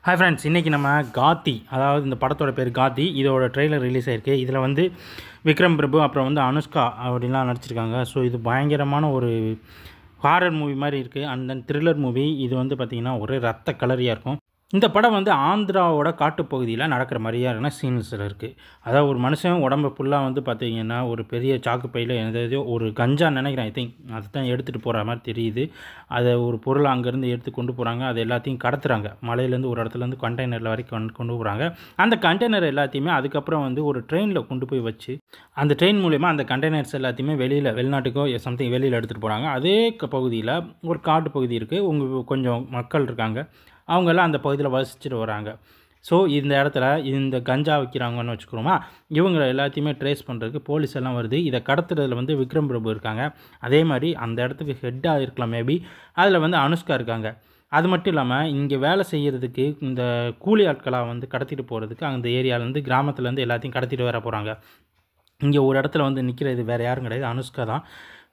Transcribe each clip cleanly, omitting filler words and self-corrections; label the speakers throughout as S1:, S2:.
S1: Hi friends, இன்றைக்கி நம்ம காத்தி, அதாவது இந்த படத்தோட பேர் காத்தி. இதோட ட்ரெய்லர் ரிலீஸ் ஆகிருக்கு. இதில் வந்து விக்ரம் பிரபு அப்புறம் வந்து அனுஷ்கா அப்படின்லாம் நடிச்சிருக்காங்க. ஸோ இது பயங்கரமான ஒரு ஹாரர் மூவி மாதிரி இருக்குது. And then thriller movie. இது வந்து பார்த்திங்கன்னா ஒரே ரத்த கலரியாக இருக்கும். இந்த படம் வந்து ஆந்திராவோட காட்டுப்பகுதியில் நடக்கிற மாதிரியான சீன்ஸில் இருக்குது. அதாவது ஒரு மனுஷன் உடம்பு ஃபுல்லாக வந்து பார்த்திங்கன்னா ஒரு பெரிய சாக்கு பையில் எதாவது ஒரு கஞ்சா நினைக்கிறேன், ஐ திங்க் அதை தான் எடுத்துகிட்டு போகிற மாதிரி தெரியுது. அதை ஒரு பொருளை அங்கேருந்து எடுத்து கொண்டு போகிறாங்க. அது எல்லாத்தையும் கடத்துகிறாங்க. மலையிலேருந்து ஒரு இடத்துலேருந்து கண்டெய்னரில் வரைக்கும் கொண்டு போகிறாங்க. அந்த கண்டெய்னர் எல்லாத்தையுமே அதுக்கப்புறம் வந்து ஒரு ட்ரெயினில் கொண்டு போய் வச்சு அந்த ட்ரெயின் மூலயமா அந்த கண்டெய்னர்ஸ் எல்லாத்தையுமே வெளிநாட்டுக்கோ சம்திங் வெளியில் எடுத்துகிட்டு போகிறாங்க. அதே பகுதியில் ஒரு காட்டு பகுதி இருக்குது. கொஞ்சம் மக்கள் இருக்காங்க. அவங்கெல்லாம் அந்த பகுதியில் வசிச்சுட்டு வராங்க. ஸோ இந்த இடத்துல இந்த கஞ்சா விற்கிறாங்கன்னு வச்சுக்கிறோமா, இவங்களை எல்லாத்தையுமே ட்ரேஸ் பண்ணுறதுக்கு போலீஸ் எல்லாம் வருது. இதை கடத்துறதுல வந்து விக்ரம் பிரபு இருக்காங்க. அதே மாதிரி அந்த இடத்துக்கு ஹெட்டாக இருக்கலாம் மேபி. அதில் வந்து அனுஷ்கா இருக்காங்க. அது மட்டும் இல்லாமல் இங்கே வேலை செய்கிறதுக்கு இந்த கூலி ஆட்களாக வந்து கடத்திட்டு போகிறதுக்கு அந்த ஏரியாவிலேருந்து கிராமத்துலேருந்து எல்லாத்தையும் கடத்திட்டு வர போகிறாங்க. இங்கே ஒரு இடத்துல வந்து நிற்கிறது வேறு யாரும் கிடையாது, அனுஷ்கா தான்.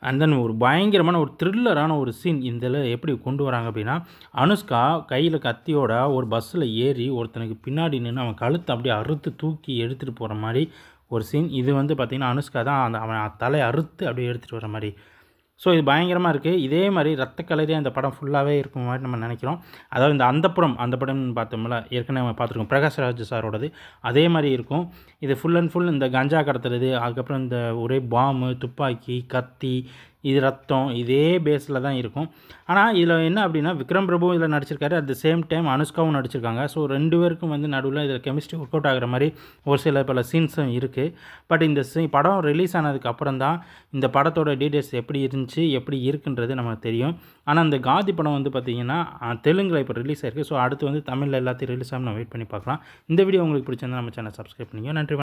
S1: அண்ட் தென் ஒரு பயங்கரமான ஒரு த்ரில்லரான ஒரு சீன் இதில் எப்படி கொண்டு வராங்க அப்படின்னா, அனுஷ்கா கையில் கத்தியோட ஒரு பஸ்ஸில் ஏறி ஒருத்தனுக்கு பின்னாடி நின்று அவன் கழுத்தை அப்படியே அறுத்து தூக்கி எடுத்துகிட்டு போகிற மாதிரி ஒரு சீன். இது வந்து பார்த்திங்கன்னா அனுஷ்கா தான் அவன் தலையை அறுத்து அப்படியே எடுத்துகிட்டு வர மாதிரி. ஸோ இது பயங்கரமாக இருக்குது. இதே மாதிரி ரத்த கலரியாக இந்த படம் ஃபுல்லாகவே இருக்கும் மாதிரி நம்ம நினைக்கிறோம். அதாவது இந்த அந்த படம்னு பார்த்தோம்ல, ஏற்கனவே நம்ம பார்த்துருக்கோம் பிரகாஷ்ராஜ் சாரோடது. அதே மாதிரி இருக்கும். இது ஃபுல் அண்ட் ஃபுல் இந்த கஞ்சா கடத்துறது, அதுக்கப்புறம் இந்த ஒரே பாம்பு, துப்பாக்கி, கத்தி, இது ரத்தம், இதே பேஸில் தான் இருக்கும். ஆனால் இதில் என்ன அப்படின்னா, விக்ரம் பிரபு இதில் நடிச்சிருக்காரு. அட் த சேம் டைம் அனுஷ்காவும் நடிச்சிருக்காங்க. ஸோ 2 பேருக்கும் வந்து நடுவில் இதில் கெமிஸ்ட்ரி ஒர்க் அவுட் ஆகிற மாதிரி ஒரு சில பல சீன்ஸும் இருக்குது. பட் இந்த படம் ரிலீஸ் ஆனதுக்கு அப்புறம் தான் இந்த படத்தோட டீட்டெயில்ஸ் எப்படி இருந்துச்சு, எப்படி இருக்குன்றது நமக்கு தெரியும். ஆனால் இந்த காதி படம் வந்து பார்த்திங்கன்னா தெலுங்கில் இப்போ ரிலீஸ் ஆயிருக்கு. ஸோ அடுத்து வந்து தமிழில் எல்லாத்தையும் ரிலீஸ் ஆகும். நம்ம வெயிட் பண்ணி பார்க்கலாம். இந்த வீடியோ உங்களுக்கு பிடிச்சிருந்தா நம்ம சேனல் சப்ஸ்கிரைப் பண்ணிக்கோ. நன்றி.